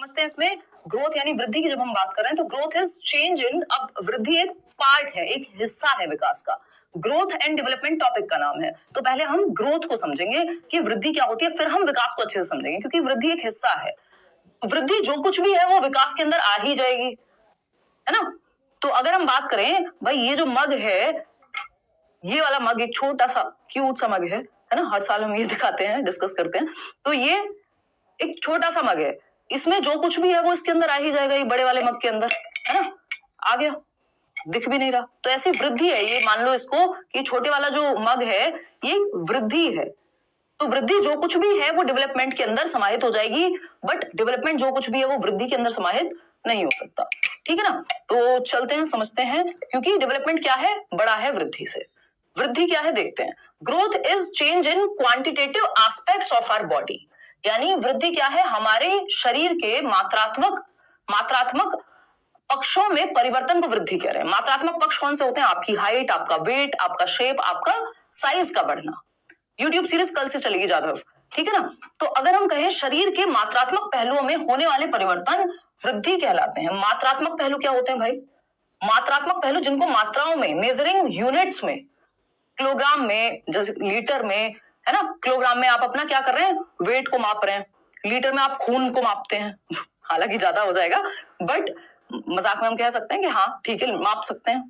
समझते हैं इसमें ग्रोथ यानी वृद्धि की जब हम बात कर रहे हैं तो ग्रोथ इज चेंज इन, अब वृद्धि एक पार्ट है, एक हिस्सा है विकास का। ग्रोथ एंड डेवलपमेंट टॉपिक का नाम है। तो पहले हम ग्रोथ को समझेंगे कि वृद्धि क्या होती है, फिर हम विकास को अच्छे से समझेंगे, क्योंकि वृद्धि एक हिस्सा है। वृद्धि जो कुछ भी है वो विकास के अंदर आ ही जाएगी, है ना। तो अगर हम बात करें भाई, ये जो मग है, ये वाला मग एक छोटा सा क्यूट सा मग है ना। हर साल हम ये दिखाते हैं, डिस्कस करते हैं। तो ये एक छोटा सा मग है, इसमें जो कुछ भी है वो इसके अंदर आ ही जाएगा, ये बड़े वाले मग के अंदर, है ना। आ गया, दिख भी नहीं रहा। तो ऐसी वृद्धि है ये, मान लो इसको कि छोटे वाला जो मग है ये वृद्धि है। तो वृद्धि जो कुछ भी है वो डेवलपमेंट के अंदर समाहित हो जाएगी, बट डेवलपमेंट जो कुछ भी है वो वृद्धि के अंदर समाहित नहीं हो सकता, ठीक है ना। तो चलते हैं, समझते हैं, क्योंकि डेवलपमेंट क्या है, बड़ा है वृद्धि से। वृद्धि क्या है देखते हैं। Growth is change in quantitative aspects of our body, यानी वृद्धि क्या है, हमारे शरीर के मात्रात्मक पक्षों में परिवर्तन को वृद्धि कह रहे हैं। मात्रात्मक पक्ष कौन से होते हैं, आपकी हाइट, आपका वेट, आपका शेप, आपका साइज का बढ़ना। यूट्यूब सीरीज कल से चलेगी जाधव, ठीक है ना। तो अगर हम कहें शरीर के मात्रात्मक पहलुओं में होने वाले परिवर्तन वृद्धि कहलाते हैं। मात्रात्मक पहलू क्या होते हैं भाई, मात्रात्मक पहलू जिनको मात्राओं में, मेजरिंग यूनिट्स में, किलोग्राम में, जैसे लीटर में, है ना। किलोग्राम में आप अपना क्या कर रहे हैं, वेट को माप रहे हैं। लीटर में आप खून को मापते हैं हालांकि ज्यादा हो जाएगा, बट मजाक में हम कह सकते हैं कि हाँ ठीक है, माप सकते हैं,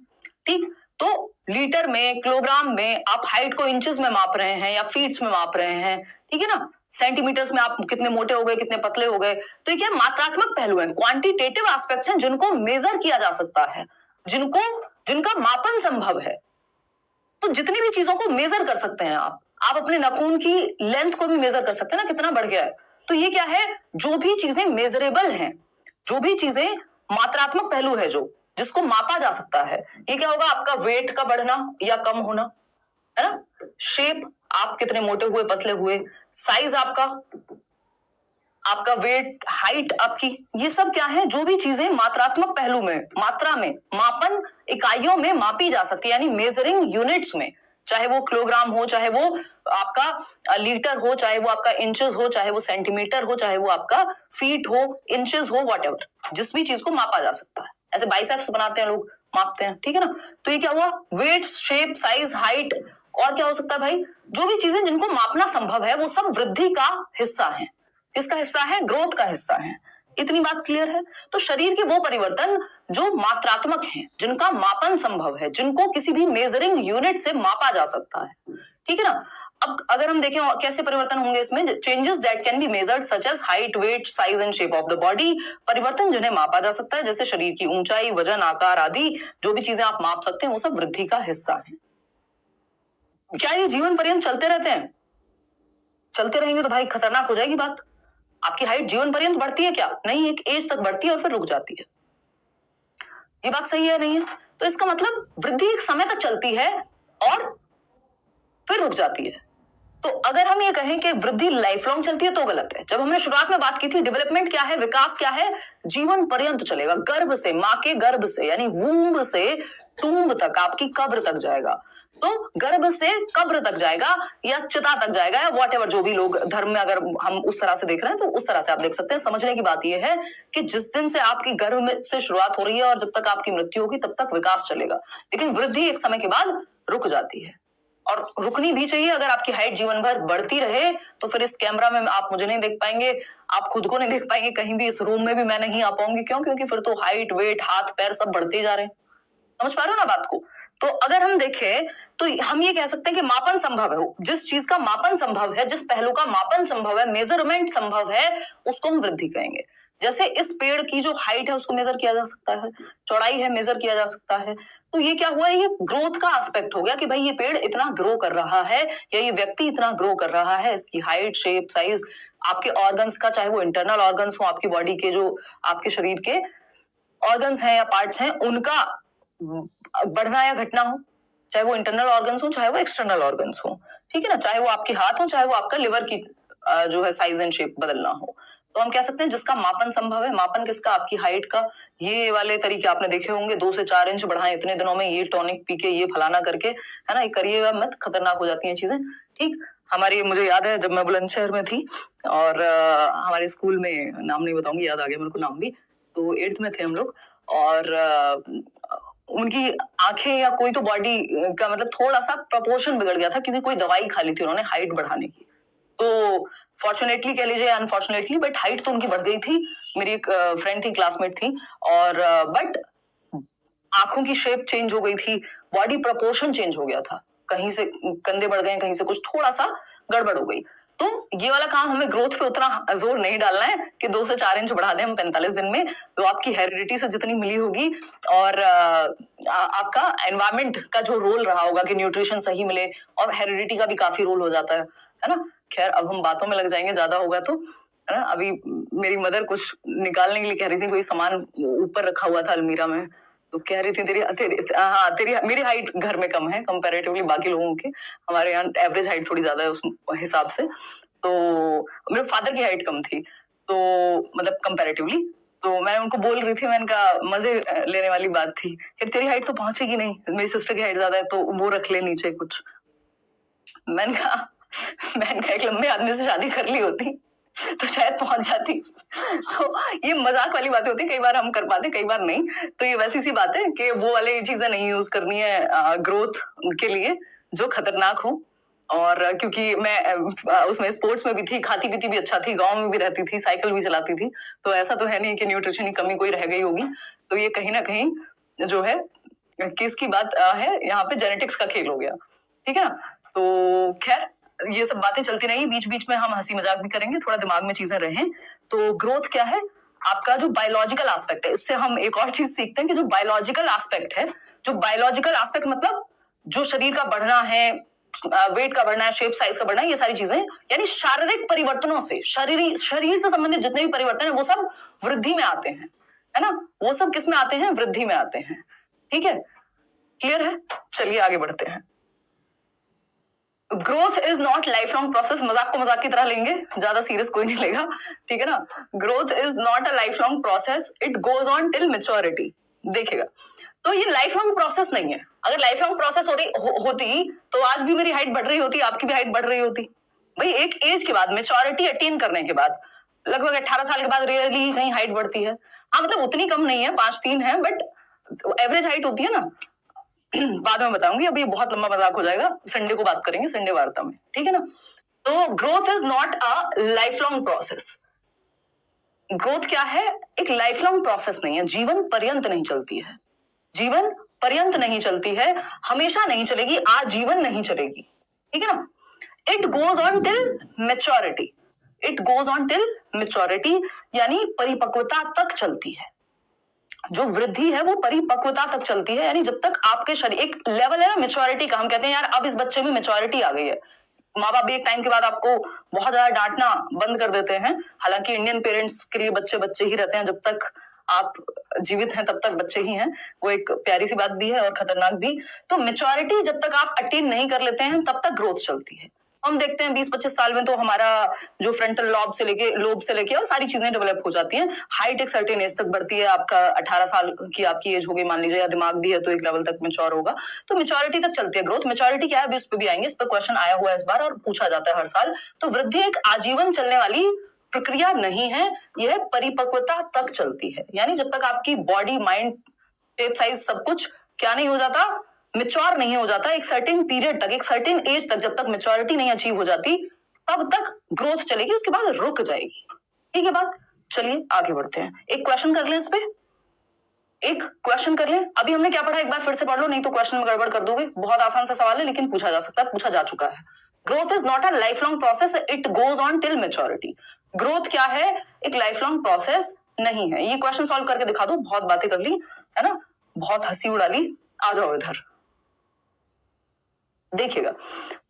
ठीक। तो लीटर में, किलोग्राम में आप हाइट को इंचेस में माप रहे हैं या फीट्स में माप रहे हैं, ठीक है ना। सेंटीमीटर्स में आप कितने मोटे हो गए, कितने पतले हो गए। तो ये क्या मात्रात्मक पहलू है, क्वांटिटेटिव एस्पेक्ट्स हैं जिनको मेजर किया जा सकता है, जिनका मापन संभव है। तो जितनी भी चीजों को मेजर कर सकते हैं आप अपने नाखून की लेंथ को भी मेजर कर सकते हैं ना, कितना बढ़ गया है। तो ये क्या है, जो भी चीजें मेजरेबल हैं, जो भी चीजें मात्रात्मक पहलू है, जिसको मापा जा सकता है। ये क्या होगा, आपका वेट का बढ़ना या कम होना, है ना। शेप, आप कितने मोटे हुए, पतले हुए। साइज आपका वेट, हाइट आपकी, ये सब क्या है, जो भी चीजें मात्रात्मक पहलू में, मात्रा में, मापन इकाइयों में मापी जा सकती है, यानी मेजरिंग यूनिट्स में, चाहे वो किलोग्राम हो, चाहे वो आपका लीटर हो, चाहे वो आपका इंचेस हो, चाहे वो सेंटीमीटर हो, चाहे वो आपका फीट हो, इंचेस हो, व्हाटएवर, जिस भी चीज को मापा जा सकता है। ऐसे बाइसेप्स बनाते हैं लोग, मापते हैं, ठीक है ना। तो ये क्या हुआ, वेट, शेप, साइज, हाइट, और क्या हो सकता है भाई, जो भी चीजें जिनको मापना संभव है वो सब वृद्धि का हिस्सा है। किसका हिस्सा है, ग्रोथ का हिस्सा है। इतनी बात क्लियर है। तो शरीर के वो परिवर्तन जो मात्रात्मक हैं, जिनका मापन संभव है, जिनको किसी भी मेजरिंग यूनिट से मापा जा सकता है, ठीक है ना। अब अगर हम देखें कैसे परिवर्तन होंगे इसमें, changes that can be measured such as height, weight, size and shape of the body, परिवर्तन जिन्हें मापा जा सकता है, जैसे शरीर की ऊंचाई, वजन, आकार आदि, जो भी चीजें आप माप सकते हैं वो सब वृद्धि का हिस्सा है। क्या ये जीवन पर्यंत चलते रहते हैं? चलते रहेंगे तो भाई खतरनाक हो जाएगी बात। आपकी हाइट जीवन पर्यंत बढ़ती है क्या? नहीं, एक एज तक बढ़ती है और फिर रुक जाती है। ये बात सही है नहीं है? तो इसका मतलब वृद्धि एक समय तक चलती है और फिर रुक जाती है। तो अगर हम ये कहें कि वृद्धि लाइफ लॉन्ग चलती है तो गलत है। जब हमने शुरुआत में बात की थी, डेवलपमेंट क्या है, विकास क्या है, जीवन पर्यंत चलेगा, गर्भ से, मां के गर्भ से, यानी वूम्ब से टूम्ब तक, आपकी कब्र तक जाएगा। तो गर्भ से कब्र तक जाएगा या चिता तक जाएगा या व्हाटएवर, जो भी लोग धर्म में अगर हम उस तरह से देख रहे हैं तो उस तरह से आप देख सकते हैं। समझने की बात यह है कि जिस दिन से आपकी गर्भ में से शुरुआत हो रही है और जब तक आपकी मृत्यु होगी तब तक विकास चलेगा, लेकिन वृद्धि एक समय के बाद रुक जाती है और रुकनी भी चाहिए। अगर आपकी हाइट जीवन भर बढ़ती रहे तो फिर इस कैमरा में आप मुझे नहीं देख पाएंगे, आप खुद को नहीं देख पाएंगे, कहीं भी इस रूम में भी मैं नहीं आ पाऊंगी। क्यों? क्योंकि फिर तो हाइट, वेट, हाथ पैर सब बढ़ते जा रहे हैं। समझ पा रहे हो ना बात को? तो अगर हम देखें तो हम ये कह सकते हैं कि मापन संभव है, जिस चीज का मापन संभव है, जिस पहलू का मापन संभव है, मेजरमेंट संभव है, उसको हम वृद्धि कहेंगे। जैसे इस पेड़ की जो हाइट है उसको मेजर किया जा सकता है, चौड़ाई है मेजर किया जा सकता है। तो ये क्या हुआ, ये ग्रोथ का एस्पेक्ट हो गया कि भाई ये पेड़ इतना ग्रो कर रहा है या ये व्यक्ति इतना ग्रो कर रहा है, इसकी हाइट, शेप, साइज, आपके ऑर्गन्स का, चाहे वो इंटरनल ऑर्गन्स हो, आपकी बॉडी के जो आपके शरीर के ऑर्गन्स हैं या पार्ट्स हैं, उनका बढ़ना या घटना हो, चाहे वो इंटरनल ऑर्गन्स हो, चाहे वो एक्सटर्नल ऑर्गन्स हो, ठीक है ना। चाहे वो आपके हाथ हो, चाहे वो आपका लिवर की जो है साइज एंड शेप बदलना हो। तो हम कह सकते हैं जिसका मापन संभव है। मापन किसका? आपकी हाइट का। ये वाले तरीके आपने देखे होंगे, 2 से 4 इंच बढ़ाएं इतने दिनों में, ये टॉनिक पी के, ये फलाना करके, है ना। ये करिएगा मत, खतरनाक हो जाती हैं चीजें, ठीक। हमारी, मुझे याद है जब मैं बुलंदशहर में थी और हमारे स्कूल में, नाम नहीं बताऊंगी, याद आ गया मेरे को नाम भी, तो 8th में थे हम लोग और उनकी आंखें या कोई तो बॉडी का मतलब थोड़ा सा प्रपोर्शन बिगड़ गया था क्योंकि कोई दवाई खा ली थी उन्होंने हाइट बढ़ाने की। तो फॉर्चुनेटली कह लीजिए अनफॉर्चुनेटली, बट हाइट तो उनकी बढ़ गई थी। मेरी एक फ्रेंड थी, क्लासमेट थी, और बट आंखों की शेप चेंज हो गई थी, बॉडी प्रपोर्शन चेंज हो गया था, कहीं से कंधे बढ़ गए, कहीं से कुछ थोड़ा सा गड़बड़ हो गई। तो ये वाला काम हमें ग्रोथ पे उतना जोर नहीं डालना है कि 2 से 4 इंच बढ़ा दें हम 45 दिन में। तो आपकी हेरिडिटी से जितनी मिली होगी और आपका एनवायरमेंट का जो रोल रहा होगा कि न्यूट्रिशन सही मिले, और हेरिडिटी का भी काफी रोल हो जाता है ना। खैर अब हम बातों में लग जाएंगे ज्यादा होगा तो, है ना। अभी मेरी मदर कुछ निकालने के लिए कह रही थी, कोई सामान ऊपर रखा हुआ था अलमीरा में, तो कह रही थी तेरी मेरी हाइट घर में कम है कंपैरेटिवली बाकी लोगों की, हमारे यहाँ एवरेज हाइट थोड़ी ज्यादा है उस हिसाब से। तो मेरे फादर की हाइट कम थी, तो मतलब कंपैरेटिवली, तो मैं उनको बोल रही थी, मैंने कहा मजे लेने वाली बात थी, फिर तेरी हाइट तो पहुंचेगी नहीं, मेरी सिस्टर की हाइट ज्यादा है तो वो रख ले नीचे कुछ। मैंने कहा एक लंबे आदमी से शादी कर ली होती तो शायद पहुंच जाती। तो ये मजाक वाली बातें होती है, कई बार हम कर पाते, कई बार नहीं। तो ये वैसी सी बात है कि वो वाली चीजें नहीं यूज करनी है ग्रोथ के लिए जो खतरनाक हो। और क्योंकि मैं उसमें स्पोर्ट्स में भी थी, खाती पीती भी अच्छा थी, गांव में भी रहती थी, साइकिल भी चलाती थी, तो ऐसा तो है नहीं कि न्यूट्रिशन की कमी कोई रह गई होगी। तो ये कहीं ना कहीं जो है किसकी बात है, यहाँ पे जेनेटिक्स का खेल हो गया, ठीक है ना। तो खैर ये सब बातें चलती रहेंगी, बीच बीच में हम हंसी मजाक भी करेंगे, थोड़ा दिमाग में चीजें रहें। तो ग्रोथ क्या है, आपका जो बायोलॉजिकल एस्पेक्ट है, इससे हम एक और चीज सीखते हैं कि जो बायोलॉजिकल एस्पेक्ट है, जो बायोलॉजिकल एस्पेक्ट मतलब जो शरीर का बढ़ना है, वेट का बढ़ना है, शेप साइज का बढ़ना है, ये सारी चीजें यानी शारीरिक परिवर्तनों से, शरीर से संबंधित जितने भी परिवर्तन है वो सब वृद्धि में आते हैं, है ना। वो सब किस में आते हैं, वृद्धि में आते हैं, ठीक है, क्लियर है। चलिए आगे बढ़ते हैं। Growth is not life long process, मजाक को मजाक की तरह लेंगे, ज्यादा सीरियस कोई नहीं लेगा, ठीक है ना। Growth is not a life long process, it goes on till maturity. देखिएगा, तो ये लाइफ लॉन्ग प्रोसेस नहीं है। अगर लाइफ लॉन्ग प्रोसेस होती तो आज भी मेरी हाइट बढ़ रही होती, आपकी भी हाइट बढ़ रही होती। भाई एक एज के बाद, मेच्योरिटी अटेन करने के बाद, लगभग 18 साल के बाद रियरली कहीं हाइट बढ़ती है। हाँ मतलब उतनी कम नहीं है, 5'3" है, बट एवरेज हाइट होती है ना। बाद में बताऊंगी, अभी बहुत लंबा मजाक हो जाएगा, संडे को बात करेंगे, संडे वार्ता में, ठीक है ना। तो growth is not a life long process. Growth क्या है, एक लाइफ लॉन्ग प्रोसेस नहीं है, जीवन पर्यंत नहीं चलती है, जीवन पर्यंत नहीं चलती है, हमेशा नहीं चलेगी, आजीवन नहीं चलेगी, ठीक है ना। It goes on till maturity, it goes on till maturity यानी परिपक्वता तक चलती है। जो वृद्धि है वो परिपक्वता तक चलती है, यानी जब तक आपके शरीर, एक लेवल है ना मेच्योरिटी का, हम कहते हैं यार अब इस बच्चे में मेच्योरिटी आ गई है। माँ बाप भी एक टाइम के बाद आपको बहुत ज्यादा डांटना बंद कर देते हैं, हालांकि इंडियन पेरेंट्स के लिए बच्चे बच्चे ही रहते हैं, जब तक आप जीवित हैं तब तक बच्चे ही हैं, वो एक प्यारी सी बात भी है और खतरनाक भी। तो मेच्योरिटी जब तक आप अटेन नहीं कर लेते हैं तब तक ग्रोथ चलती है। हम देखते हैं 20-25 साल में तो हमारा जो फ्रंटल लोब से लेके और सारी चीजें डेवलप हो जाती हैं, हाइट एक सर्टेन एज तक बढ़ती है, आपका 18 साल की आपकी एज हो गई मान लीजिए, या दिमाग भी है तो एक लेवल तक मेच्योर होगा, तो मेच्योरिटी तक चलती है ग्रोथ। मेच्योरिटी क्या है, इस पे भी आएंगे, इस पर क्वेश्चन आया हुआ है इस बार और पूछा जाता है हर साल। तो वृद्धि एक आजीवन चलने वाली प्रक्रिया नहीं है, यह परिपक्वता तक चलती है, यानी जब तक आपकी बॉडी, माइंड, शेप साइज सब कुछ क्या नहीं हो जाता, मेच्योर नहीं हो जाता, एक सर्टेन पीरियड तक, एक सर्टेन एज तक, जब तक मेच्योरिटी नहीं अचीव हो जाती तब तक ग्रोथ चलेगी, उसके बाद रुक जाएगी, ठीक है बात। चलिए आगे बढ़ते हैं, एक क्वेश्चन कर लें इस पे, एक क्वेश्चन कर लें। अभी हमने क्या पढ़ा एक बार फिर से पढ़ लो, नहीं तो क्वेश्चन में गड़बड़ कर दोगे। बहुत आसान सा सवाल है लेकिन पूछा जा सकता है, पूछा जा चुका है। Growth is not a life long process, it goes on till maturity. Growth क्या है, एक लाइफ लॉन्ग प्रोसेस नहीं है। ये क्वेश्चन सॉल्व करके दिखा दो, बहुत बातें कर ली है ना, बहुत हंसी उड़ा ली, आ जाओ इधर देखिएगा।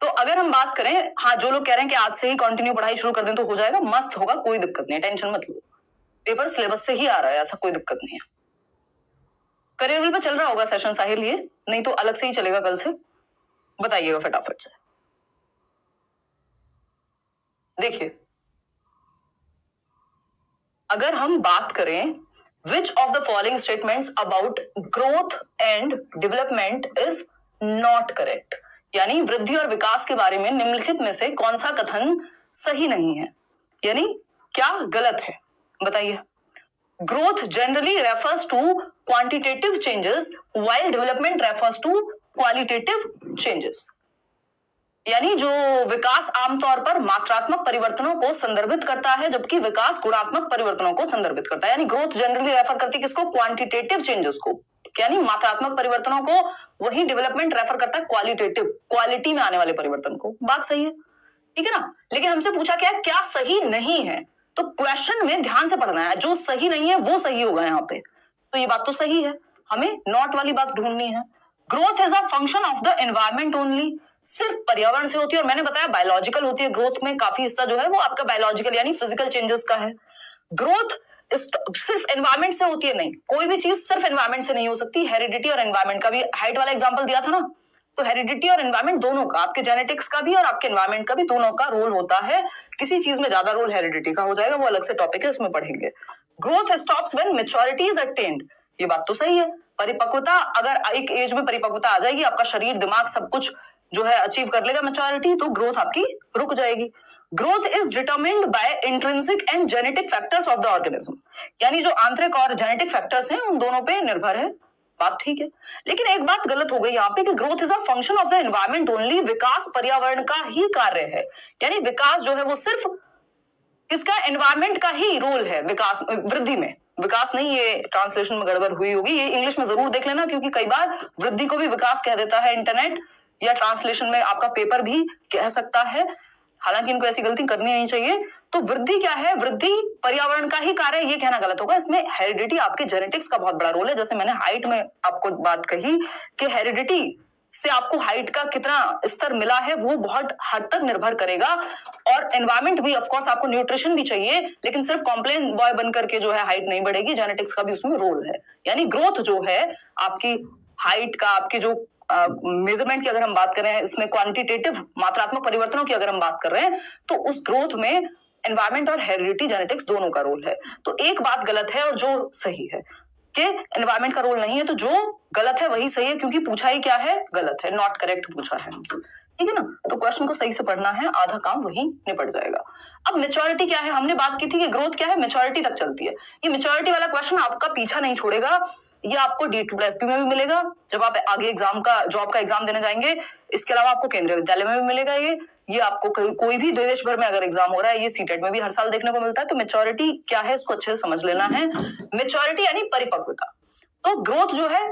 तो अगर हम बात करें, हाँ जो लोग कह रहे हैं कि आज से ही कंटिन्यू पढ़ाई शुरू कर दें तो हो जाएगा, मस्त होगा, कोई दिक्कत नहीं है, टेंशन मत लो, पेपर सिलेबस से ही आ रहा है, ऐसा कोई दिक्कत नहीं है। करियर पे चल रहा होगा सेशन साहिल, ये नहीं तो अलग से ही चलेगा कल से, बताइएगा फटाफट से। देखिए अगर हम बात करें which of the following statements about growth and development is not correct, यानी वृद्धि और विकास के बारे में निम्नलिखित में से कौन सा कथन सही नहीं है, यानी क्या गलत है, बताइए। Growth generally refers to quantitative changes while development refers to qualitative changes, यानी जो विकास आमतौर पर मात्रात्मक परिवर्तनों को संदर्भित करता है जबकि विकास गुणात्मक परिवर्तनों को संदर्भित करता है। यानी ग्रोथ जनरली रेफर करती है किसको, क्वांटिटेटिव चेंजेस को, यानी मात्रात्मक परिवर्तनों को, वही डेवलपमेंट रेफर करता है क्वालिटेटिव, क्वालिटी में आने वाले परिवर्तन को। बात सही है, ठीक है ना। लेकिन हमसे पूछा क्या सही नहीं है, तो क्वेश्चन में ध्यान से पढ़ना है, जो सही नहीं है वो सही होगा यहाँ पे। तो ये बात तो सही है, हमें नॉट वाली बात ढूंढनी है। Growth is a function of the environment only, सिर्फ पर्यावरण से होती है, और मैंने बताया बायोलॉजिकल होती है। ग्रोथ में काफी हिस्सा जो है वो आपका बायोलॉजिकल यानी फिजिकल चेंजेस का है। ग्रोथ सिर्फ एनवायरमेंट से होती है, नहीं, कोई भी चीज सिर्फ एनवायरमेंट से नहीं हो सकती। हेरिडिटी और एनवायरमेंट का भी हाइट वाला एग्जांपल दिया था ना, तो हेरिडिटी और एनवायरमेंट दोनों का, आपके जेनेटिक्स का भी और आपके एनवायरमेंट का भी, दोनों का रोल होता है। किसी चीज में ज्यादा रोल हेरिडिटी का हो जाएगा, वो अलग से टॉपिक है, उसमें पढ़ेंगे। Growth stops when maturity is attend, ये बात तो सही है। परिपक्वता, अगर एक एज में परिपक्वता आ जाएगी, आपका शरीर दिमाग सब कुछ जो है अचीव कर लेगा मैच्योरिटी, तो ग्रोथ आपकी रुक जाएगी। Growth is determined bye intrinsic and genetic factors of the organism, यानी जो आंतरिक और जेनेटिक फैक्टर्स हैं उन दोनों पे निर्भर है। बात ठीक है, लेकिन एक बात गलत हो गई यहाँ पे कि growth is a function of the environment only, विकास पर्यावरण का ही कार्य है। यानी विकास जो है वो सिर्फ इसका एनवायरमेंट का ही रोल है विकास, वृद्धि में विकास नहीं। ये ट्रांसलेशन में गड़बड़ हुई होगी, ये इंग्लिश में जरूर देख लेना, क्योंकि कई बार वृद्धि को भी विकास कह देता है इंटरनेट, या ट्रांसलेशन में आपका पेपर भी कह सकता है। हालांकि इनको ऐसी गलती करनी नहीं चाहिए। तो वृद्धि क्या है, वृद्धि पर्यावरण का ही कार्य है, ये कहना गलत होगा। इसमें हेरिडिटी, आपके जेनेटिक्स का बहुत बड़ा रोल है। जैसे मैंने हाइट में आपको बात कही कि हेरिडिटी से आपको हाइट का कितना स्तर मिला है वो बहुत हद तक निर्भर करेगा, और एनवायरमेंट भी, ऑफ कोर्स आपको न्यूट्रिशन भी चाहिए, लेकिन सिर्फ कॉम्प्लेन बॉय बन करके जो है हाइट नहीं बढ़ेगी, जेनेटिक्स का भी उसमें रोल है। यानी ग्रोथ जो है आपकी हाइट का, आपकी जो मेजरमेंट की अगर हम बात करें, इसमें क्वांटिटेटिव मात्रात्मक परिवर्तनों की अगर हम बात कर रहे हैं, तो उस ग्रोथ में एनवायरमेंट और हेरिडिटी जेनेटिक्स दोनों का रोल है। तो एक बात गलत है और जो सही है कि एनवायरमेंट का रोल नहीं है, तो जो गलत है वही सही है, क्योंकि पूछा ही क्या है, गलत है, नॉट करेक्ट पूछा है, ठीक है ना। तो क्वेश्चन को सही से पढ़ना है, आधा काम वही निपट जाएगा। अब मेच्योरिटी क्या है, हमने बात की थी कि ग्रोथ क्या है, मेच्योरिटी तक चलती है। ये मेच्योरिटी वाला क्वेश्चन आपका पीछा नहीं छोड़ेगा, ये आपको D2+P में भी मिलेगा जब आप आगे एग्जाम का, जॉब का एग्जाम देने जाएंगे। इसके अलावा आपको केंद्रीय विद्यालय में भी मिलेगा। ये आपको कोई भी देश भर में अगर एग्जाम हो रहा है, ये सीटेट में भी हर साल देखने को मिलता है। तो मेच्योरिटी क्या है, इसको अच्छे से समझ लेना है। मेच्योरिटी यानी परिपक्वता। तो ग्रोथ जो है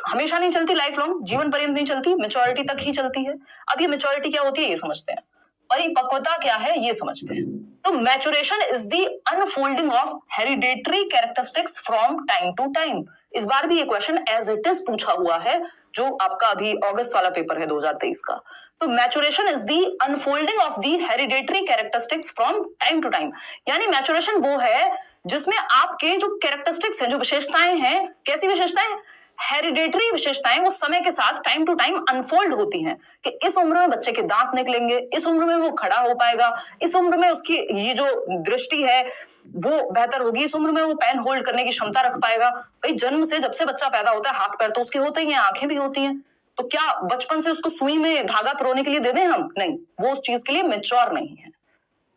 हमेशा नहीं चलती, लाइफ लॉन्ग, जीवन पर्यंत नहीं चलती, मेच्योरिटी तक ही चलती है। अब ये मेच्योरिटी क्या होती है ये समझते हैं, परिपक्वता क्या है ये समझते हैं। तो maturation is the unfolding of hereditary characteristics from time to time. इस बार भी ये क्वेश्चन एज इट इज पूछा हुआ है, जो आपका अभी अगस्त वाला पेपर है 2023 का। तो maturation is the unfolding of the hereditary characteristics from time to time, यानी मैचुरेशन वो है जिसमें आपके जो कैरेक्टरिस्टिक्स हैं, जो विशेषताएं हैं, कैसी विशेषताएं, हेरिडेटरी विशेषताएं, वो समय के साथ टाइम टू टाइम अनफोल्ड होती हैं कि इस उम्र में बच्चे के दांत निकलेंगे, इस उम्र में वो खड़ा हो पाएगा, इस उम्र में उसकी ये जो दृष्टि है वो बेहतर होगी, इस उम्र में वो पेन होल्ड करने की क्षमता रख पाएगा। भाई जन्म से जब से बच्चा पैदा होता है, हाथ पैर तो उसके होते ही हैं, आंखें भी होती हैं, तो क्या बचपन से उसको सुई में धागा पिरोने के लिए दे दें हम? नहीं, वो उस चीज के लिए मेच्योर नहीं है।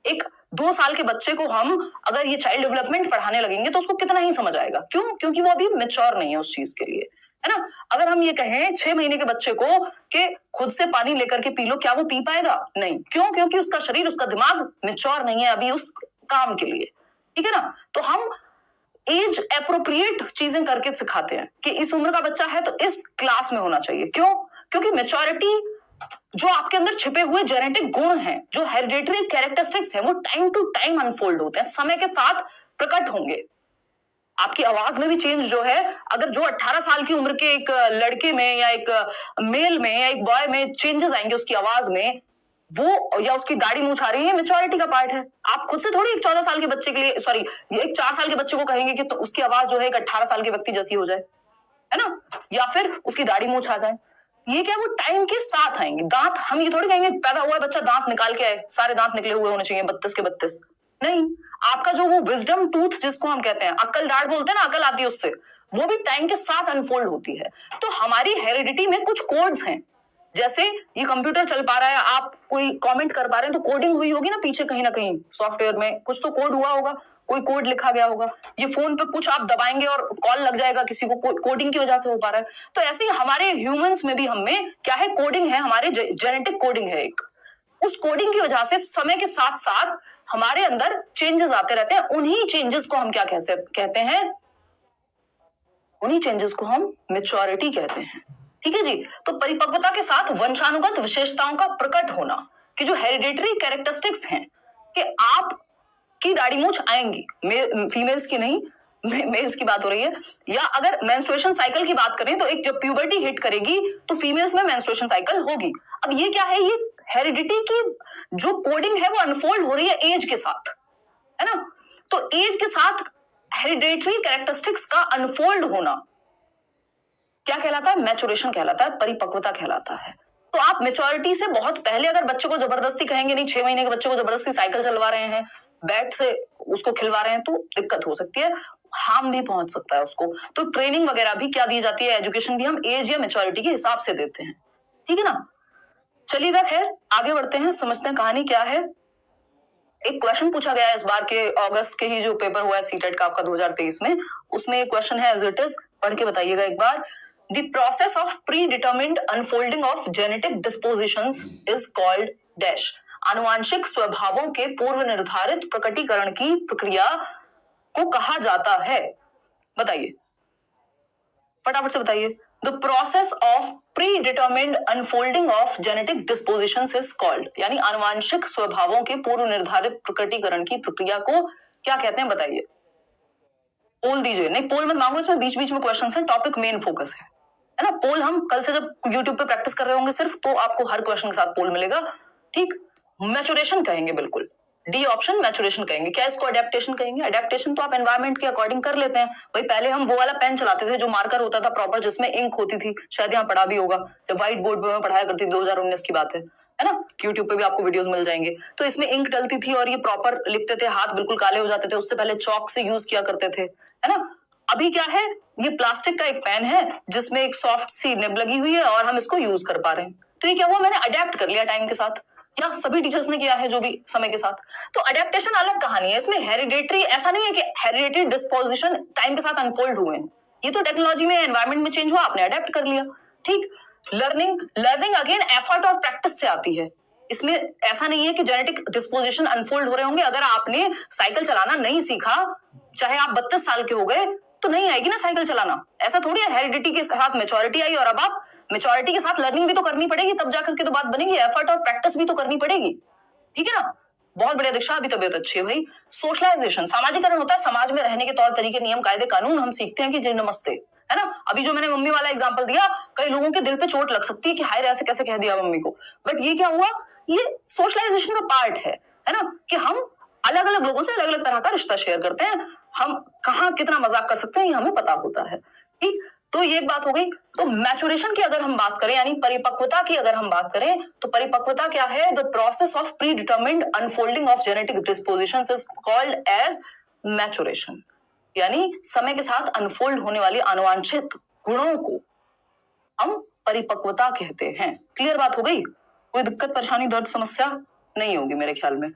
एक 2 साल के बच्चे को हम अगर ये चाइल्ड डेवलपमेंट पढ़ाने लगेंगे तो उसको कितना ही समझ आएगा, क्यों? क्योंकि वो अभी मेच्योर नहीं है उस चीज के लिए, है ना। अगर हम ये कहें 6 महीने के बच्चे को कि खुद से पानी लेकर के पी लो, क्या वो पी पाएगा? नहीं, क्यों? क्योंकि उसका शरीर, उसका दिमाग मेच्योर नहीं है अभी उस काम के लिए, ठीक है ना। तो हम एज एप्रोप्रिएट चीजें करके सिखाते हैं कि इस उम्र का बच्चा है तो इस क्लास में होना चाहिए। क्यों? क्योंकि मेच्योरिटी, जो आपके अंदर छिपे हुए जेनेटिक गुण हैं, जो हेरिडेटरी कैरेक्टरिस्टिक्स हैं, वो टाइम टू टाइम अनफोल्ड होते हैं, समय के साथ प्रकट होंगे। आपकी आवाज में भी चेंज जो है, अगर जो 18 साल की उम्र के एक लड़के में या एक मेल में या एक बॉय में चेंजेस आएंगे उसकी आवाज में, वो या उसकी दाढ़ी मूंछ आ रही है, मेच्योरिटी का पार्ट है। आप खुद से थोड़ी एक 14 साल के बच्चे के लिए, सॉरी, एक 4 साल के बच्चे को कहेंगे कि तो उसकी आवाज जो है एक 18 साल के व्यक्ति जैसी हो जाए, है ना, या फिर उसकी दाढ़ी मूंछ आ जाए। ये क्या, वो टाइम के साथ आएंगे। दांत, हम ये थोड़ी कहेंगे पैदा हुआ बच्चा दांत निकाल के आए, सारे दांत निकले हुए होने चाहिए 32 के 32, नहीं। आपका जो वो विजडम टूथ जिसको हम कहते हैं, अक्ल दाढ़ बोलते हैं ना, अकल आती है उससे, वो भी टाइम के साथ अनफोल्ड होती है। तो हमारी हेरिडिटी में कुछ कोड्स हैं जैसे ये कंप्यूटर चल पा रहा है, आप कोई कमेंट कर पा रहे हैं, तो कोडिंग हुई होगी ना पीछे, कहीं ना कहीं सॉफ्टवेयर में कुछ तो कोड हुआ होगा, कोई कोड लिखा गया होगा। ये फोन पे कुछ आप दबाएंगे और कॉल लग जाएगा किसी को, कोडिंग की वजह से हो पा रहा है। तो ऐसे ही हमारे ह्यूमंस में भी हमें क्या है, कोडिंग है, हमारे जेनेटिक कोडिंग है एक। उस कोडिंग की वजह से समय के साथ साथ हमारे अंदर चेंजेस आते रहते हैं। उन्हीं चेंजेस को हम क्या कहते हैं, उन्हीं चेंजेस को हम मैच्योरिटी कहते हैं। ठीक है जी। तो परिपक्वता के साथ वंशानुगत विशेषताओं का प्रकट होना, कि जो हेरिडेटरी कैरेक्टरिस्टिक्स हैं, कि आप की दाढ़ी मूछ आएंगी, फीमेल्स की नहीं, मेल्स की बात हो रही है। या अगर मेंस्ट्रुएशन साइकिल की बात करें तो एक जब प्यूबर्टी हिट करेगी तो फीमेल्स में मेंस्ट्रुएशन साइकिल होगी। अब ये क्या है, ये हेरिडिटी की जो कोडिंग है वो अनफोल्ड हो रही है एज के साथ, है ना। तो एज के साथ हेरिडेटरी कैरेक्टरिस्टिक्स का अनफोल्ड होना क्या कहलाता है, मैचुरेशन कहलाता है, परिपक्वता कहलाता है। तो आप मेच्योरिटी से बहुत पहले अगर बच्चे को जबरदस्ती कहेंगे, नहीं 6 महीने के बच्चे को जबरदस्ती साइकिल चलवा रहे हैं, बैट से उसको खिलवा रहे हैं, तो दिक्कत हो सकती है, हार्म भी पहुंच सकता है उसको। तो ट्रेनिंग वगैरह भी क्या दी जाती है, एजुकेशन भी हम एज या मेच्योरिटी के हिसाब से देते हैं। ठीक है ना। चलिएगा, खैर आगे बढ़ते हैं, समझते हैं कहानी क्या है। एक क्वेश्चन पूछा गया है इस बार के अगस्त के ही जो पेपर हुआ है सीटेट का आपका 2023 में, उसमें एक क्वेश्चन है एज इट इज, पढ़ के बताइएगा एक बार। The process of predetermined unfolding of genetic dispositions is called dash। आनुवांशिक स्वभावों के पूर्व निर्धारित प्रकटीकरण की प्रक्रिया को कहा जाता है। बताइए, फटाफट से बताइए। The process of predetermined unfolding of genetic dispositions is called, यानी आनुवांशिक स्वभावों के पूर्व निर्धारित प्रकटीकरण की प्रक्रिया को क्या कहते हैं, बताइए। पोल दीजिए, नहीं पोल मत मांगो, इसमें बीच बीच में क्वेश्चन है, टॉपिक मेन फोकस है ना। पोल हम कल से जब YouTube पे प्रैक्टिस कर रहे होंगे सिर्फ, तो आपको हर क्वेश्चन के साथ पोल मिलेगा। ठीक, मैचुरेशन कहेंगे, बिल्कुल डी ऑप्शन मैचुरेशन कहेंगे। क्या इसको अडेप्टेशन कहेंगे? अडेप्टेशन तो आप एनवायरमेंट के अकॉर्डिंग कर लेते हैं भाई। पहले हम वो वाला पेन चलाते थे जो मार्कर होता था प्रॉपर, जिसमें इंक होती थी, शायद यहाँ पढ़ा भी होगा, जब व्हाइट बोर्ड पे मैं पढ़ाया करती थी, 2019 की बात है ना। YouTube पे भी आपको वीडियोस मिल जाएंगे। तो इसमें इंक डलती थी और ये प्रॉपर लिखते थे, हाथ बिल्कुल काले हो जाते थे। उससे पहले चौक से यूज किया करते थे, है ना। अभी क्या है, ये प्लास्टिक का एक पेन है जिसमें एक सॉफ्ट सी निब लगी हुई है और हम इसको यूज कर पा रहे हैं। तो ये क्या हुआ, मैंने अडेप्ट कर लिया टाइम के साथ, या सभी टीचर्स ने किया है जो भी समय के साथ। तो अडेप्टेशन अलग कहानी है, इसमें हेरिडेटरी ऐसा नहीं है कि हेरिडेटरी डिस्पोजिशन टाइम के साथ अनफोल्ड हुए हैं। ये तो टेक्नोलॉजी में, एनवायरमेंट में चेंज हुआ, आपने अडेप्ट कर लिया। ठीक, लर्निंग अगेन एफर्ट और प्रैक्टिस से आती है। इसमें ऐसा नहीं है कि जेनेटिक डिस्पोजिशन अनफोल्ड हो रहे होंगे। अगर आपने साइकिल चलाना नहीं सीखा, चाहे आप 32 साल के हो गए, तो नहीं आएगी ना साइकिल चलाना। ऐसा थोड़ी है, हेरिडिटी के साथ मेच्योरिटी आई और अब आप मेच्योरिटी के साथ लर्निंग भी तो करनी पड़ेगी, तब जाकर के तो बात बनेगी। एफर्ट और प्रैक्टिस भी तो करनी पड़ेगी। ठीक है ना। बहुत बढ़िया दीक्षा, अभी तबीयत अच्छी है भाई। सोशलाइजेशन, सामाजिकरण होता है, समाज में रहने के तौर तरीके, नियम कायदे कानून हम सीखते हैं कि जी नमस्ते, है ना। अभी जो मैंने मम्मी वाला एग्जांपल दिया, कई लोगों के दिल पे चोट लग सकती है कि हाय ऐसे कैसे कह दिया मम्मी को, बट ये क्या हुआ, ये सोशलाइजेशन का पार्ट है ना, कि हम अलग अलग लोगों से अलग अलग तरह का रिश्ता शेयर करते हैं। हम कहाँ कितना मजाक कर सकते हैं ये हमें पता होता है। ठीक, तो ये एक बात हो गई। तो मैचुरेशन की अगर हम बात करें, यानी परिपक्वता की अगर हम बात करें, तो परिपक्वता क्या है, the process of pre determined unfolding of genetic dispositions is called as maturation, यानी समय के साथ अनफोल्ड होने वाली आनुवांशिक गुणों को हम परिपक्वता कहते हैं। क्लियर बात हो गई, कोई दिक्कत परेशानी दर्द समस्या नहीं होगी मेरे ख्याल में।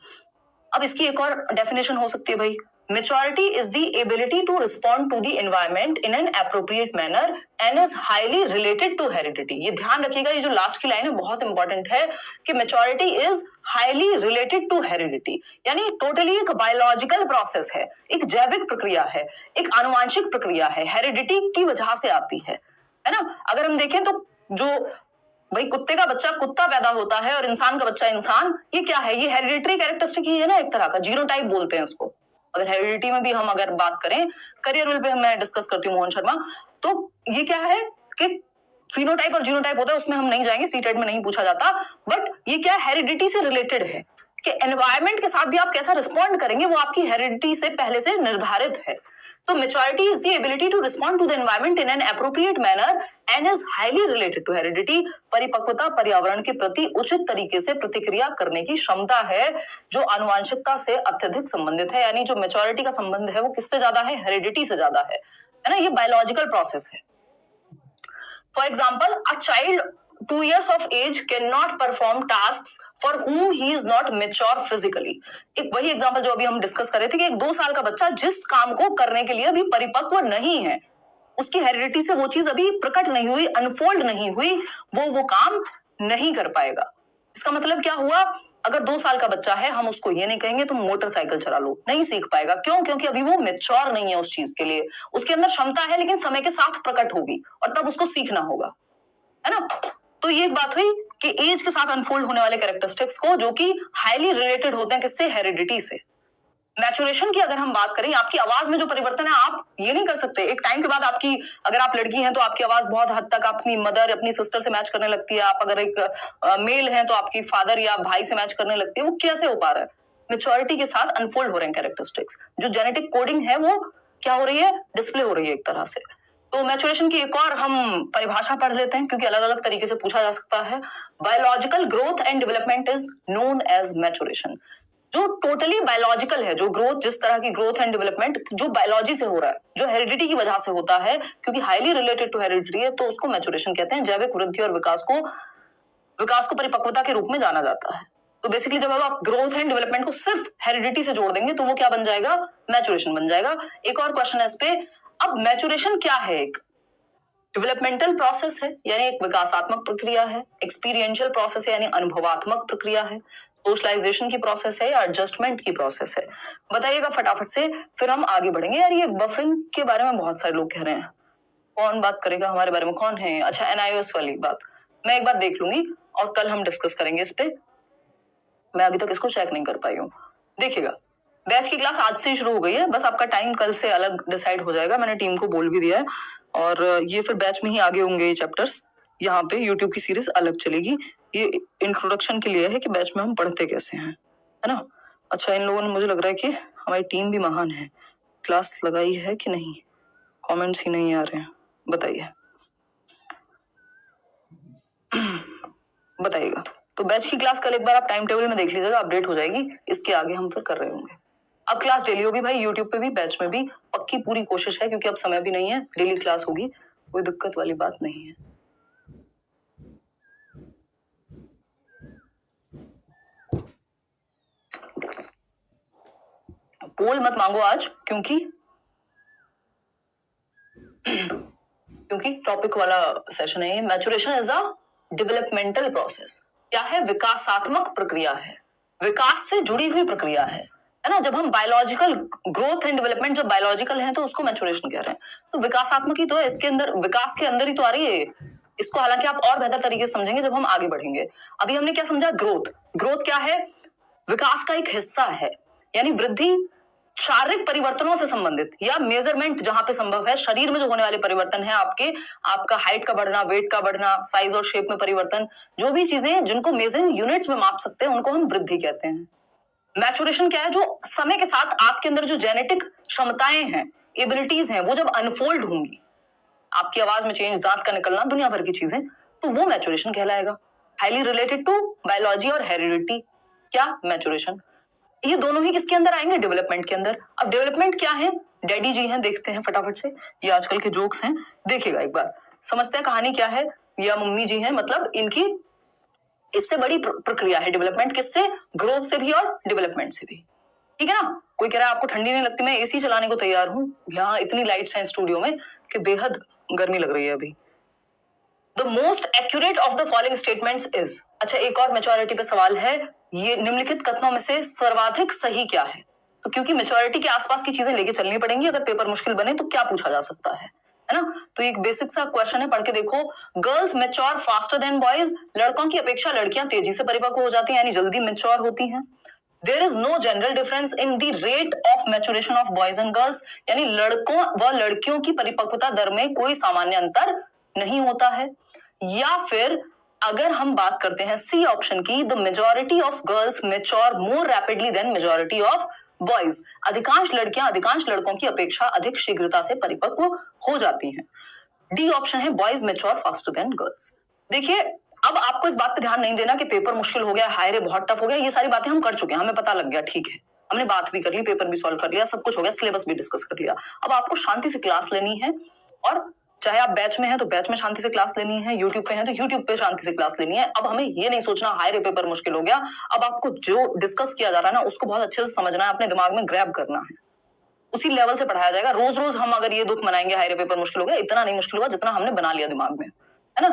अब इसकी एक और डेफिनेशन हो सकती है भाई, maturity is the ability to respond to the environment in an appropriate manner and is highly related to heredity। ये ध्यान रखिएगा, ये जो लास्ट की लाइन है बहुत इंपॉर्टेंट है कि maturity is highly related to heredity, यानी टोटली एक बायोलॉजिकल प्रोसेस है, एक जैविक प्रक्रिया है, एक आनुवांशिक प्रक्रिया है, हेरिडिटी की वजह से आती है ना। अगर हम देखें तो जो भाई कुत्ते का बच्चा कुत्ता पैदा होता है और इंसान का बच्चा इंसान, ये क्या है, ये हेरिडिटरी कैरेक्टरिस्टिक ही है ना, एक तरह का जीनोटाइप बोलते हैं इसको। अगर हेरिडिटी में भी हम अगर बात करें, करियर विल पे मैं डिस्कस करती हूँ मोहन शर्मा, तो ये क्या है कि फिनोटाइप और जीनोटाइप होता है, उसमें हम नहीं जाएंगे, सीटेट में नहीं पूछा जाता, बट ये क्या हेरिडिटी से रिलेटेड है कि एनवायरमेंट के साथ भी आप कैसा रिस्पॉन्ड करेंगे वो आपकी हेरिडिटी से पहले से निर्धारित है। तो maturity is the ability to respond to the environment in an appropriate manner and is highly related to heredity। परिपक्वता पर्यावरण के प्रति उचित तरीके से प्रतिक्रिया करने की क्षमता है, जो आनुवांशिकता से अत्यधिक संबंधित है। यानी जो मेच्योरिटी का संबंध है वो किससे ज्यादा है, हेरिडिटी से ज्यादा है ना। ये बायोलॉजिकल प्रोसेस है। For example, a child 2 years of age cannot perform tasks for whom he is not mature physically। एक वही एग्जांपल जो अभी हम डिस्कस कर रहे थे कि एक 2 साल का बच्चा जिस काम को करने के लिए अभी परिपक्व नहीं है, उसकी हेरिडिटी से वो चीज अभी प्रकट नहीं हुई, अनफोल्ड नहीं हुई, वो काम नहीं कर पाएगा। इसका मतलब क्या हुआ? अगर 2 साल का बच्चा है, हम उसको ये नहीं कहेंगे तुम मोटरसाइकिल चला लो, नहीं सीख पाएगा। क्यों? क्योंकि अभी वो मैच्योर नहीं है उस चीज के लिए। उसके अंदर क्षमता है लेकिन समय के साथ प्रकट होगी और तब उसको सीखना होगा, है ना। तो ये एक बात हुई कि एज के साथ अनफोल्ड होने वाले कैरेक्टरिस्टिक्स को, जो कि हाईली रिलेटेड होते हैं किससे? हेरिडिटी से। मैचुरेशन की अगर हम बात करें, आपकी आवाज में जो परिवर्तन है, आप ये नहीं कर सकते एक टाइम के बाद आपकी, अगर आप लड़की हैं तो आपकी आवाज बहुत हद तक अपनी मदर, अपनी सिस्टर से मैच करने लगती है। आप अगर एक मेल हैं तो आपकी फादर या भाई से मैच करने लगती है। वो कैसे हो पा रहा है? मेच्योरिटी के साथ अनफोल्ड हो रहे हैं कैरेक्टरिस्टिक्स। जो जेनेटिक कोडिंग है वो क्या हो रही है? डिस्प्ले हो रही है एक तरह से। तो मैचुरेशन की एक और हम परिभाषा पढ़ लेते हैं क्योंकि अलग अलग तरीके से पूछा जा सकता है। Biological growth and development is known as maturation. जो टोटली बायोलॉजिकल है, जो ग्रोथ, जिस तरह की ग्रोथ एंड डेवलपमेंट जो बायोलॉजी से हो रहा है, जो हेरिडिटी की वजह से होता है, क्योंकि हाईली रिलेटेड टू हेरिडिटी है, तो उसको मैचुरेशन कहते हैं। जैविक वृद्धि और विकास को परिपक्वता के रूप में जाना जाता है। तो बेसिकली जब आप ग्रोथ एंड डेवलपमेंट को सिर्फ हेरिडिटी से जोड़ देंगे तो वो क्या बन जाएगा? मैचुरेशन बन जाएगा। एक और क्वेश्चन है इस पे। अब मैचुरेशन क्या है? एक डेवलपमेंटल प्रोसेस है, यानी एक विकासात्मक प्रक्रिया है। एक्सपीरियंशियल प्रोसेस है, यानी अनुभवात्मक प्रक्रिया है। सोशलाइजेशन की प्रोसेस है या एडजस्टमेंट की प्रोसेस है? बताइएगा फटाफट से, फिर हम आगे बढ़ेंगे। यार ये बफरिंग के बारे में बहुत सारे लोग कह रहे हैं, कौन बात करेगा हमारे बारे में? कौन है? अच्छा, एनआईओएस वाली बात मैं एक बार देख लूंगी और कल हम डिस्कस करेंगे इस पे। मैं अभी तक इसको चेक नहीं कर पाई हूँ। देखिएगा, बैच की क्लास आज से शुरू हो गई है, बस आपका टाइम कल से अलग डिसाइड हो जाएगा। मैंने टीम को बोल भी दिया है और ये फिर बैच में ही आगे होंगे ये चैप्टर्स। यहाँ पे यूट्यूब की सीरीज अलग चलेगी। ये इंट्रोडक्शन के लिए है कि बैच में हम पढ़ते कैसे हैं, है ना। अच्छा, इन लोगों ने, मुझे लग रहा है कि हमारी टीम भी महान है। क्लास लगाई है कि नहीं? कमेंट्स ही नहीं आ रहे हैं, बताइए बताइएगा। तो बैच की क्लास कल एक बार आप टाइम टेबल में देख लीजिएगा, अपडेट हो जाएगी। इसके आगे हम फिर कर रहे होंगे। अब क्लास डेली होगी भाई, यूट्यूब पे भी, बैच में भी। पक्की पूरी कोशिश है क्योंकि अब समय भी नहीं है। डेली क्लास होगी, कोई दिक्कत वाली बात नहीं है। पोल मत मांगो आज, क्योंकि टॉपिक वाला सेशन है ये। Maturation is a developmental process. क्या है? विकासात्मक प्रक्रिया है, विकास से जुड़ी हुई प्रक्रिया है ना। जब हम बायोलॉजिकल ग्रोथ एंड डेवलपमेंट जब बायोलॉजिकल है तो उसको मैचुरेशन कह रहे हैं। तो विकासात्मक ही तो है, इसके अंदर, विकास के अंदर ही तो आ रही है इसको। हालांकि आप और बेहतर तरीके से समझेंगे जब हम आगे बढ़ेंगे। अभी हमने क्या समझा? ग्रोथ क्या है? विकास का एक हिस्सा है, यानी वृद्धि शारीरिक परिवर्तनों से संबंधित या मेजरमेंट जहां पे संभव है, शरीर में जो होने वाले परिवर्तन है, आपका हाइट का बढ़ना, वेट का बढ़ना, साइज और शेप में परिवर्तन, जो भी चीजें जिनको मेजरिंग यूनिट्स में माप सकते हैं उनको हम वृद्धि कहते हैं। मैचुरेशन क्या है? जो समय के साथ आपके अंदर जो जेनेटिक क्षमताएं हैं, एबिलिटीज हैं, वो जब अनफोल्ड होंगी, आपकी आवाज में चेंज, दांत का निकलना, दुनिया भर की चीजें, तो वो मैचुरेशन कहलाएगा। हाईली रिलेटेड टू बायोलॉजी और हेरिडिटी। क्या? मैचुरेशन। ये दोनों ही किसके अंदर आएंगे? डेवलपमेंट के अंदर। अब डेवलपमेंट क्या है? डैडी जी हैं, देखते हैं फटाफट से। ये आजकल के जोक्स हैं, देखिएगा एक बार, समझते हैं कहानी क्या है। या मम्मी जी हैं, मतलब इनकी इससे बड़ी प्रक्रिया है डेवलपमेंट। किससे? ग्रोथ से भी और डेवलपमेंट से भी, ठीक है ना। कोई कह रहा है आपको ठंडी नहीं लगती, मैं एसी चलाने को तैयार हूं। यहाँ इतनी लाइट्स हैं स्टूडियो में कि बेहद गर्मी लग रही है अभी। The most accurate of the following statements is. अच्छा, एक और मैच्योरिटी पे सवाल है, ये निम्नलिखित कथनों में से सर्वाधिक सही क्या है? तो क्योंकि मैच्योरिटी के आसपास की चीजें लेके चलनी पड़ेंगी, अगर पेपर मुश्किल बने तो क्या पूछा जा सकता है ना। तो एक बेसिक सा क्वेश्चन है, पढ़ के देखो। Girls mature faster than boys. लड़कों की अपेक्षा लड़कियां तेजी से परिपक्व हो जाती हैं, यानी जल्दी मैच्योर होती हैं। There is no general difference in the rate of maturation of boys and girls, यानी लड़कों व लड़कियों की परिपक्वता दर में कोई सामान्य अंतर नहीं होता है। या फिर अगर हम बात करते हैं सी ऑप्शन की, the majority of girls mature more rapidly than majority of boys. अधिकांश लड़कियां अधिकांश लड़कों की अपेक्षा अधिक शीघ्रता से परिपक्व हो जाती हैं। डी ऑप्शन है, boys mature faster than girls. देखिए, अब आपको इस बात पे ध्यान नहीं देना कि पेपर मुश्किल हो गया, हाय रे बहुत टफ हो गया। ये सारी बातें हम कर चुके हैं, हमें पता लग गया, ठीक है। हमने बात भी कर ली, पेपर भी सॉल्व कर लिया, सब कुछ हो गया, सिलेबस भी डिस्कस कर लिया। अब आपको शांति से क्लास लेनी है और चाहे आप बैच में हैं तो बैच में शांति से क्लास लेनी है, यूट्यूब पे हैं तो यूट्यूब पे शांति से क्लास लेनी है। अब हमें ये नहीं सोचना हाय रे पेपर मुश्किल हो गया। अब आपको जो डिस्कस किया जा रहा है ना उसको बहुत अच्छे से समझना है, अपने दिमाग में ग्रैब करना है, उसी लेवल से पढ़ाया जाएगा। रोज रोज हम अगर ये दुख मनाएंगे हाय रे पेपर मुश्किल हो गया, इतना नहीं मुश्किल हुआ जितना हमने बना लिया दिमाग में, है ना।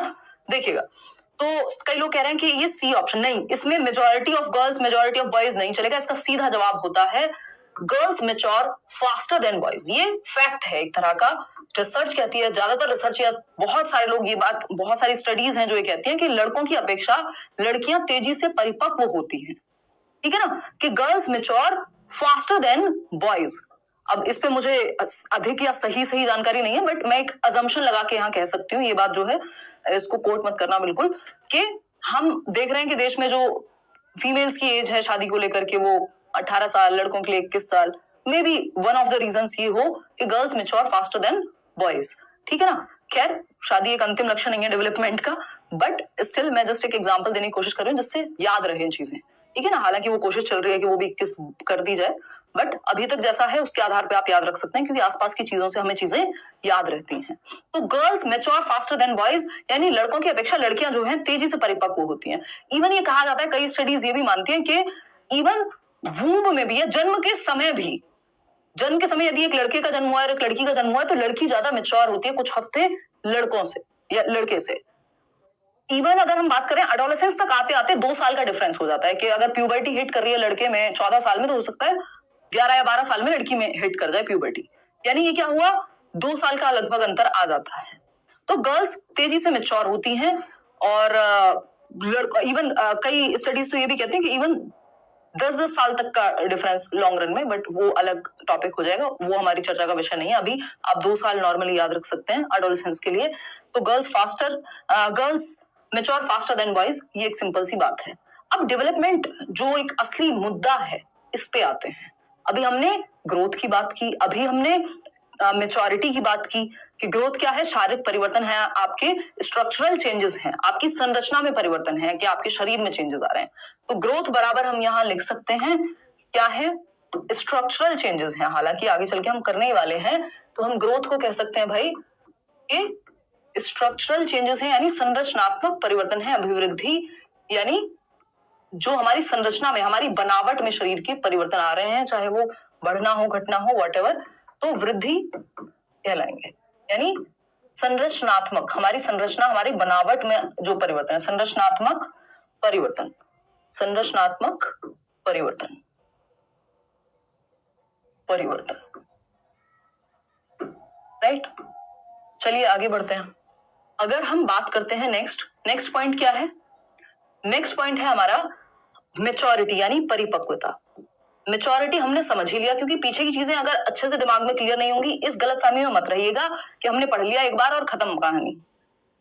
देखिएगा, तो कई लोग कह रहे हैं कि ये सी ऑप्शन नहीं, इसमें majority of girls majority of boys नहीं चलेगा। इसका सीधा जवाब होता है girls mature faster than boys. ये फैक्ट है एक तरह का, रिसर्च कहती है, ज्यादातर रिसर्च या बहुत सारे लोग ये बात, बहुत सारी स्टडीज हैं जो ये कहती हैं कि लड़कों की अपेक्षा लड़कियां तेजी से परिपक्व होती हैं, ठीक है ना, कि girls mature faster than boys. अब इस पे मुझे अधिक या सही जानकारी नहीं है, बट मैं एक अजम्पशन लगा के यहाँ कह सकती हूँ, ये बात जो है इसको कोट मत करना बिल्कुल, कि हम देख रहे हैं कि देश में जो फीमेल्स की एज है शादी को लेकर के वो 18 साल, लड़कों के लिए 21 साल, may be one of the reasons ये हो कि girls mature faster than boys, ठीक है ना। खैर, शादी एक अंतिम लक्ष्य नहीं है डेवलपमेंट का, बट स्टिल मैं जस्ट एक एग्जांपल देने की कोशिश कर रही हूँ जिससे याद रहे चीजें, ठीक है ना। हालांकि वो कोशिश चल रही है कि वो भी 21 कर दी जाए, बट अभी तक जैसा है उसके आधार पे आप याद रख सकते हैं, क्योंकि आसपास की चीजों से हमें चीजें याद रहती हैं। तो girls mature faster than boys, यानी लड़कों की अपेक्षा लड़कियां जो हैं तेजी से परिपक्व होती हैं। इवन ये कहा जाता है, कई स्टडीज ये भी मानती हैं कि इवन वूम्ब में भी, या जन्म के समय भी, जन्म के समय यदि एक लड़के का जन्म हुआ है और एक लड़की का जन्म हुआ है तो लड़की ज्यादा मैच्योर होती है कुछ हफ्ते लड़कों से या लड़के से। इवन अगर हम बात करें एडोलेसेंस तक आते आते 2 साल का डिफरेंस हो जाता है, कि अगर प्यूबर्टी हिट कर रही है लड़के में 14 साल में, तो हो सकता है 11 या 12 साल में लड़की में हिट कर जाए प्यूबर्टी। यानी ये क्या हुआ, 2 साल का लगभग अंतर आ जाता है। तो गर्ल्स तेजी से मैच्योर होती हैं, और इवन कई स्टडीज तो ये भी कहते हैं कि इवन 10-10 साल तक का डिफरेंस लॉन्ग रन में, बट वो अलग टॉपिक हो जाएगा, वो हमारी चर्चा का विषय नहीं है अभी। आप 2 साल नॉर्मली याद रख सकते हैं एडोलेसेंस के लिए। तो girls mature faster than boys, ये एक सिंपल सी बात है। अब डेवलपमेंट जो एक असली मुद्दा है, इस पे आते हैं। अभी हमने ग्रोथ की बात की, अभी हमने मैच्योरिटी की बात की, कि ग्रोथ क्या है, शारीरिक परिवर्तन है, आपके स्ट्रक्चरल चेंजेस हैं, आपकी संरचना में परिवर्तन है, कि आपके शरीर में चेंजेस आ रहे हैं। तो ग्रोथ बराबर हम यहाँ लिख सकते हैं क्या है, स्ट्रक्चरल चेंजेस हैं। हालांकि आगे चल के हम करने ही वाले हैं, तो हम ग्रोथ को कह सकते हैं भाई कि स्ट्रक्चरल चेंजेस हैं, यानी संरचनात्मक परिवर्तन है, अभिवृद्धि, यानी जो हमारी संरचना में, हमारी बनावट में शरीर के परिवर्तन आ रहे हैं, चाहे वो बढ़ना हो, घटना हो, व्हाटएवर, तो वृद्धि कहलाएंगे। यानी संरचनात्मक, हमारी संरचना, हमारी बनावट में जो परिवर्तन है, संरचनात्मक परिवर्तन, संरचनात्मक परिवर्तन, राइट। चलिए आगे बढ़ते हैं। अगर हम बात करते हैं नेक्स्ट पॉइंट क्या है, नेक्स्ट पॉइंट है हमारा मैच्योरिटी, यानी परिपक्वता। मैच्योरिटी हमने समझ ही लिया, क्योंकि पीछे की चीजें अगर अच्छे से दिमाग में क्लियर नहीं होंगी, इस गलतफहमी में मत रहिएगा कि हमने पढ़ लिया एक बार और खत्म कहानी।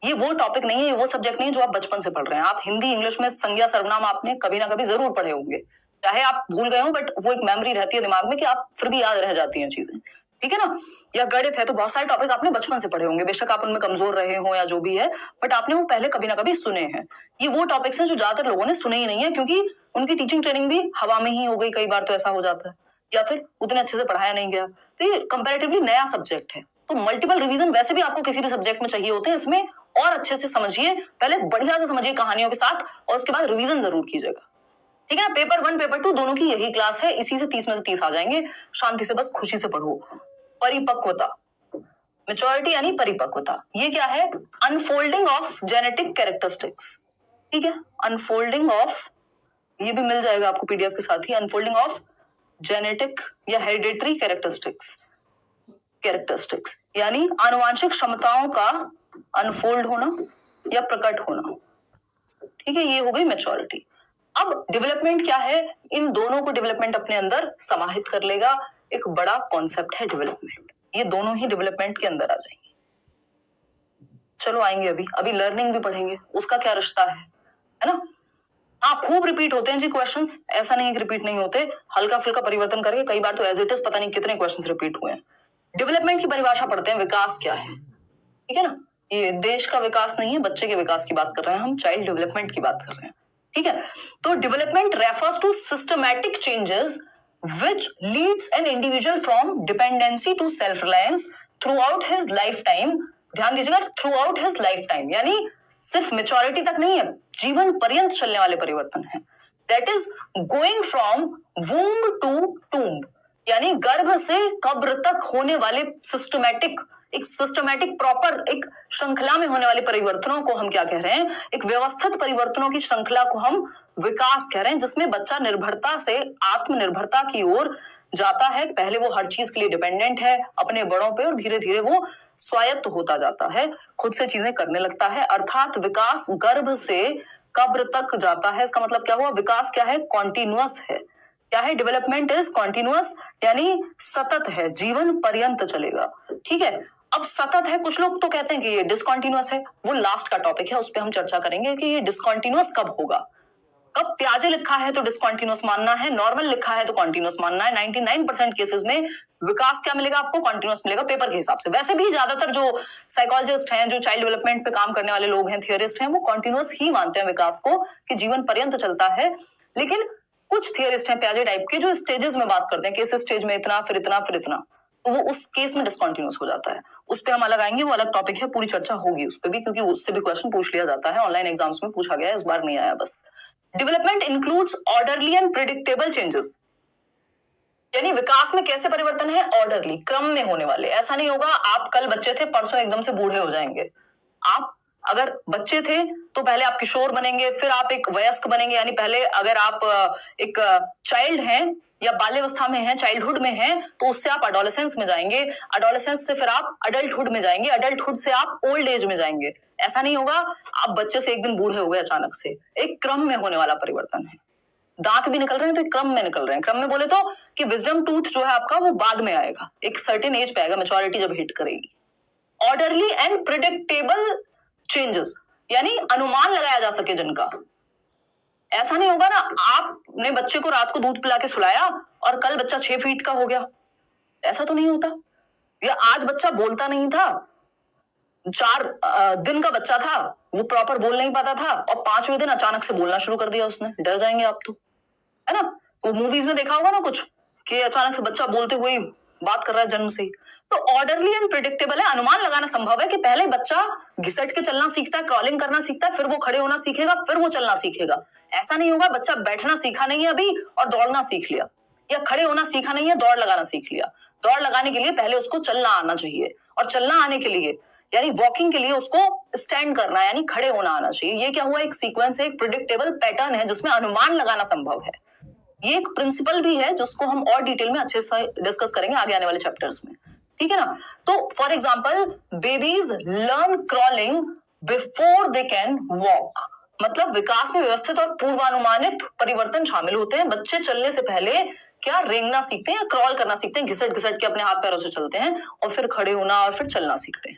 ये वो टॉपिक नहीं है, ये वो सब्जेक्ट नहीं है जो आप बचपन से पढ़ रहे हैं। आप हिंदी इंग्लिश में संज्ञा सर्वनाम आपने कभी ना कभी जरूर पढ़े होंगे, चाहे आप भूल गए हो, बट वो एक मेमोरी रहती है दिमाग में कि आप फिर भी याद रह जाती हैं चीजें, ठीक है ना। या गणित है, तो बहुत सारे टॉपिक आपने बचपन से पढ़े होंगे, बेशक आप उनमें कमजोर रहे हो या जो भी है, बट आपने वो पहले कभी ना कभी सुने हैं। ये वो टॉपिक्स हैं जो ज्यादातर लोगों ने सुने ही नहीं है, क्योंकि उनकी टीचिंग ट्रेनिंग भी हवा में ही हो गई, कई बार तो ऐसा हो जाता है, या फिर उतने अच्छे से पढ़ाया नहीं गया। तो ये कंपैरेटिवली नया सब्जेक्ट है, तो मल्टीपल रिवीजन वैसे भी आपको किसी भी सब्जेक्ट में चाहिए होते हैं। इसमें और अच्छे से समझिए, पहले बढ़िया से समझिए कहानियों के साथ, और उसके बाद रिवीजन जरूर कीजिएगा, ठीक है ना। पेपर 1 पेपर 2 दोनों की यही क्लास है, इसी से 30 में से 30 आ जाएंगे। शांति से बस खुशी से पढ़ो। परिपक्वता, मैच्योरिटी यानी परिपक्वता, ये क्या है, अनफोल्डिंग ऑफ जेनेटिक कैरेक्टरिस्टिक्स, ठीक है। अनफोल्डिंग ऑफ, ये भी मिल जाएगा आपको पीडीएफ के साथ ही, अनफोल्डिंग ऑफ जेनेटिक या हेरिडेटरी कैरेक्टरिस्टिक्स, यानी आनुवांशिक क्षमताओं का अनफोल्ड होना या प्रकट होना, ठीक है। ये हो गई मैच्योरिटी। अब डेवलपमेंट क्या है, इन दोनों को डेवलपमेंट अपने अंदर समाहित कर लेगा। एक बड़ा कॉन्सेप्ट है डेवलपमेंट, ये दोनों ही डेवलपमेंट के अंदर आ जाएंगे। चलो आएंगे, अभी लर्निंग भी पढ़ेंगे, उसका क्या रिश्ता है ना। हाँ, खूब रिपीट होते हैं जी क्वेश्चंस, ऐसा नहीं कि रिपीट नहीं होते, हल्का फुल्का परिवर्तन करके कई बार तो एज इट इज पता नहीं कितने क्वेश्चंस रिपीट हुए हैं। डेवलपमेंट की परिभाषा पढ़ते हैं, विकास क्या है, ठीक है ना। ये देश का विकास नहीं है, बच्चे के विकास की बात कर रहे हैं हम, चाइल्ड डेवलपमेंट की बात कर रहे हैं, ठीक है। तो development refers to systematic changes which leads an individual from dependency to self-reliance throughout his lifetime ध्यान दीजिएगा, through out his life time, यानी सिर्फ मेच्योरिटी तक नहीं है, जीवन पर्यंत चलने वाले परिवर्तन है। That is going from womb to tomb, यानी गर्भ से कब्र तक होने वाले सिस्टमैटिक प्रॉपर एक श्रृंखला में होने वाले परिवर्तनों को हम क्या कह रहे हैं, एक व्यवस्थित परिवर्तनों की श्रृंखला को हम विकास कह रहे हैं, जिसमें बच्चा निर्भरता से आत्मनिर्भरता की ओर जाता है। पहले वो हर चीज के लिए डिपेंडेंट है अपने बड़ों पे, और धीरे धीरे वो स्वायत्त होता जाता है, खुद से चीजें करने लगता है। अर्थात विकास गर्भ से कब्र तक जाता है। इसका मतलब क्या हुआ, विकास क्या है, कॉन्टिन्यूअस है। क्या है, डेवलपमेंट इज कॉन्टिन्यूअस, यानी सतत है, जीवन पर्यंत चलेगा। ठीक है, अब सतत है, कुछ लोग तो कहते हैं कि ये डिसकॉन्टिन्यूअस है, वो लास्ट का टॉपिक है, उस पर हम चर्चा करेंगे कि ये डिसकॉन्टिन्यूअस कब होगा। कब प्याजे लिखा है तो डिसकॉन्टिन्यूअस मानना है, नॉर्मल लिखा है तो कॉन्टिन्यूअस मानना है। 99% केसेस में विकास क्या मिलेगा आपको, कॉन्टिन्यूअस मिलेगा पेपर के हिसाब से। वैसे भी ज्यादातर जो साइकोलॉजिस्ट हैं, जो चाइल्ड डेवलपमेंट पे काम करने वाले लोग हैं, थियरिस्ट हैं, वो कॉन्टिन्यूअस ही मानते हैं विकास को, कि जीवन पर्यंत चलता है। लेकिन कुछ थियरिस्ट हैं प्याजे टाइप के, जो स्टेजेस में बात करते हैं कि इस स्टेज में इतना, फिर इतना, फिर इतना, तो वो उस केस में डिसकॉन्टिन्यूअस हो जाता है। उस पर हम अलग आएंगे, वो अलग टॉपिक है, पूरी चर्चा होगी उस पर भी, क्योंकि उससे भी क्वेश्चन पूछ लिया जाता है, ऑनलाइन एग्जाम्स में पूछा गया है, इस बार नहीं आया बस। Development includes orderly and predictable changes, यानी विकास में कैसे परिवर्तन है, ऑर्डरली, क्रम में होने वाले। ऐसा नहीं होगा आप कल बच्चे थे, परसों एकदम से बूढ़े हो जाएंगे। आप अगर बच्चे थे तो पहले आप किशोर बनेंगे, फिर आप एक वयस्क बनेंगे, यानी पहले अगर आप एक चाइल्ड हैं या बाल्यावस्था में हैं, चाइल्डहुड में हैं, तो उससे आप एडोलेसेंस में जाएंगे, एडोलेसेंस से फिर आप अडल्टहुड में जाएंगे, अडल्टहुड से आप ओल्ड एज में जाएंगे। ऐसा नहीं होगा आप बच्चे से एक दिन बूढ़े हो गए अचानक से, एक क्रम में होने वाला परिवर्तन है। दांत भी निकल रहे हैं तो एक क्रम में निकल रहे हैं। क्रम में बोले तो कि विजडम टूथ जो है आपका वो बाद में आएगा, एक सर्टेन एज पे आएगा, मैच्योरिटी जब हिट करेगी। ऑर्डरली एंड प्रिडिक्टेबल चेंजेस, यानी अनुमान लगाया जा सके जिनका। ऐसा नहीं होगा ना आपने बच्चे को रात को दूध पिला के सुलाया और कल बच्चा 6 फीट का हो गया, ऐसा तो नहीं होता। या आज बच्चा बोलता नहीं था, 4 दिन का बच्चा था, वो प्रॉपर बोल नहीं पाता था, और 5वें दिन अचानक से बोलना शुरू कर दिया उसने, डर जाएंगे आप तो, है ना। वो मूवीज में देखा होगा ना कुछ, कि अचानक से बच्चा बोलते हुए बात कर रहा है जन्म से ही। तो ऑर्डरली एंड प्रिडिक्टेबल है, अनुमान लगाना संभव है कि पहले बच्चा घिसट के चलना सीखता है, क्रॉलिंग करना सीखता है, फिर वो खड़े होना सीखेगा, फिर वो चलना सीखेगा। ऐसा नहीं होगा बच्चा बैठना सीखा नहीं है अभी और दौड़ना सीख लिया, या खड़े होना सीखा नहीं है दौड़ लगाना सीख लिया। दौड़ लगाने के लिए पहले उसको चलना आना चाहिए, और चलना आने के लिए यानी वॉकिंग के लिए उसको स्टैंड करना यानी खड़े होना आना चाहिए। ये क्या हुआ, एक सीक्वेंस है, एक प्रिडिक्टेबल पैटर्न है जिसमें अनुमान लगाना संभव है। ये एक प्रिंसिपल भी है जिसको हम और डिटेल में अच्छे से डिस्कस करेंगे आगे आने वाले चैप्टर्स में, ठीक है ना। तो for example babies learn crawling before they can walk, मतलब विकास में व्यवस्थित और पूर्वानुमानित परिवर्तन शामिल होते हैं। बच्चे चलने से पहले क्या रेंगना सीखते हैं या क्रॉल करना सीखते हैं, घिसट घिसट के अपने हाथ पैरों से चलते हैं, और फिर खड़े होना और फिर चलना सीखते हैं।